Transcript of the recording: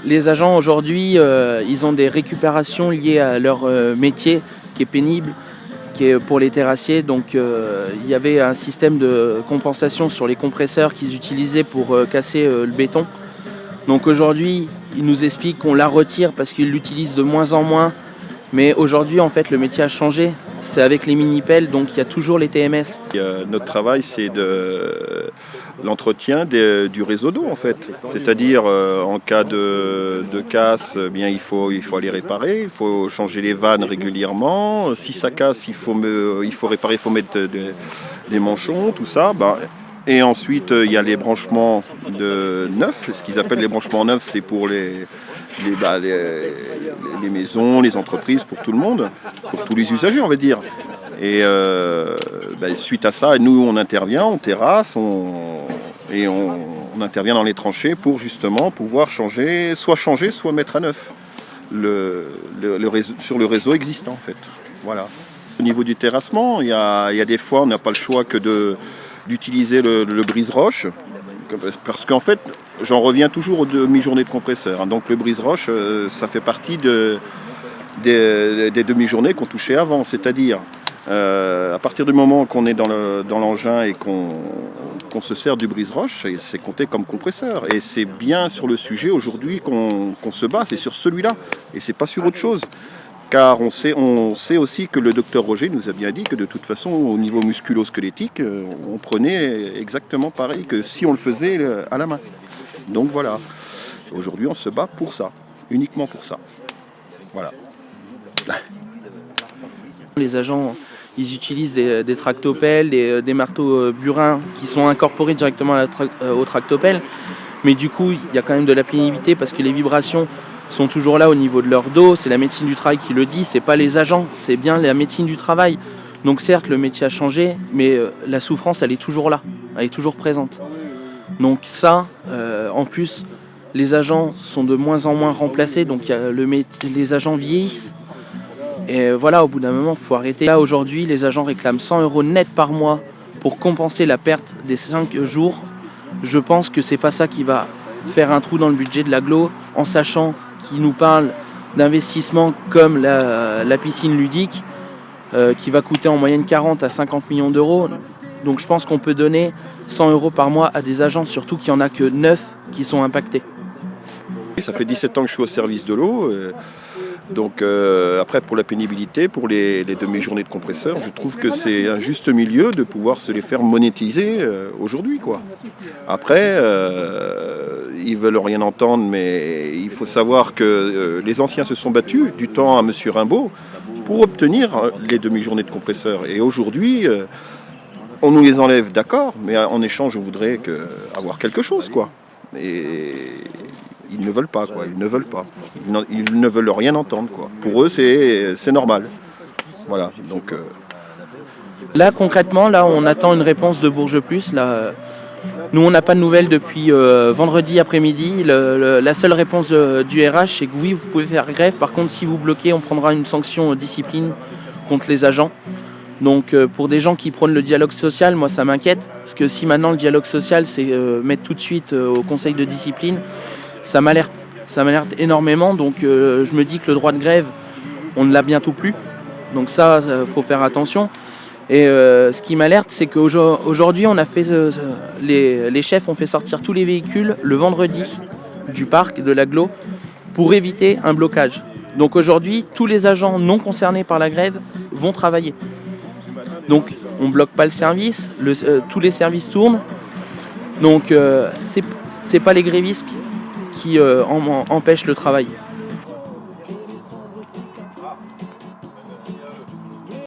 Les agents aujourd'hui, ils ont des récupérations liées à leur métier qui est pénible, qui est pour les terrassiers. Donc il y avait un système de compensation sur les compresseurs qu'ils utilisaient pour casser le béton. Donc aujourd'hui, ils nous expliquent qu'on la retire parce qu'ils l'utilisent de moins en moins. Mais aujourd'hui, en fait, le métier a changé. C'est avec les mini-pelles, donc il y a toujours les TMS. Notre travail, c'est l'entretien du réseau d'eau, en fait. C'est-à-dire, en cas de casse, bien, il faut aller réparer, il faut changer les vannes régulièrement. Si ça casse, il faut réparer, il faut mettre des manchons, tout ça. Et ensuite, il y a les branchements neufs. Ce qu'ils appellent les branchements neufs, c'est pour les maisons, les entreprises, pour tout le monde, pour tous les usagers, on va dire. Et suite à ça, nous, on intervient, on terrasse, on intervient dans les tranchées pour justement pouvoir changer, soit mettre à neuf sur le réseau existant, en fait. Voilà. Au niveau du terrassement, il y a des fois, on n'a pas le choix que d'utiliser le brise-roche. Parce qu'en fait, j'en reviens toujours aux demi-journées de compresseur. Donc le brise-roche, ça fait partie des demi-journées qu'on touchait avant. C'est-à-dire, à partir du moment qu'on est dans l'engin et qu'on se sert du brise-roche, c'est compté comme compresseur. Et c'est bien sur le sujet aujourd'hui qu'on se bat, c'est sur celui-là. Et c'est pas sur autre chose. Car on sait aussi que le docteur Roger nous a bien dit que de toute façon, au niveau musculo-squelettique, on prenait exactement pareil que si on le faisait à la main. Donc voilà. Aujourd'hui, on se bat pour ça, uniquement pour ça. Voilà. Les agents, ils utilisent des tractopelles, des marteaux burins qui sont incorporés directement au tractopelle. Mais du coup, il y a quand même de la pénibilité parce que les vibrations sont toujours là au niveau de leur dos. C'est la médecine du travail qui le dit, c'est pas les agents, c'est bien la médecine du travail. Donc certes, le métier a changé, mais la souffrance, elle est toujours là, elle est toujours présente. Donc ça, en plus, les agents sont de moins en moins remplacés, donc les agents vieillissent. Et voilà, au bout d'un moment, il faut arrêter. Là, aujourd'hui, les agents réclament 100 € net par mois pour compenser la perte des 5 jours. Je pense que c'est pas ça qui va faire un trou dans le budget de l'agglo, en sachant qui nous parle d'investissements comme la piscine ludique qui va coûter en moyenne 40 à 50 millions d'euros. Donc je pense qu'on peut donner 100 € par mois à des agents, surtout qu'il n'y en a que 9 qui sont impactés. Ça fait 17 ans que je suis au service de l'eau. Donc après, pour la pénibilité, pour les demi-journées de compresseur, je trouve que c'est un juste milieu de pouvoir se les faire monétiser aujourd'hui, quoi. Après, ils veulent rien entendre, mais il faut savoir que les anciens se sont battus du temps à M. Rimbaud pour obtenir les demi-journées de compresseur. Et aujourd'hui, on nous les enlève, d'accord, mais en échange, on voudrait avoir quelque chose, quoi. Et ils ne veulent pas, quoi. Ils ne veulent pas. Ils ne veulent rien entendre, quoi. Pour eux, c'est normal. Voilà. Donc. Là, concrètement, on attend une réponse de Bourges Plus. Là, nous, on n'a pas de nouvelles depuis vendredi après-midi. La seule réponse du RH, c'est que oui, vous pouvez faire grève. Par contre, si vous bloquez, on prendra une sanction discipline contre les agents. Donc, pour des gens qui prônent le dialogue social, moi, ça m'inquiète. Parce que si maintenant, le dialogue social, c'est mettre tout de suite au conseil de discipline, ça m'alerte énormément, donc je me dis que le droit de grève, on ne l'a bientôt plus. Donc ça, faut faire attention. Et ce qui m'alerte, c'est qu'aujourd'hui, on a fait les chefs ont fait sortir tous les véhicules le vendredi du parc de l'agglo pour éviter un blocage. Donc aujourd'hui, tous les agents non concernés par la grève vont travailler. Donc on ne bloque pas le service, tous les services tournent. Donc c'est pas les grévistes qui empêche le travail.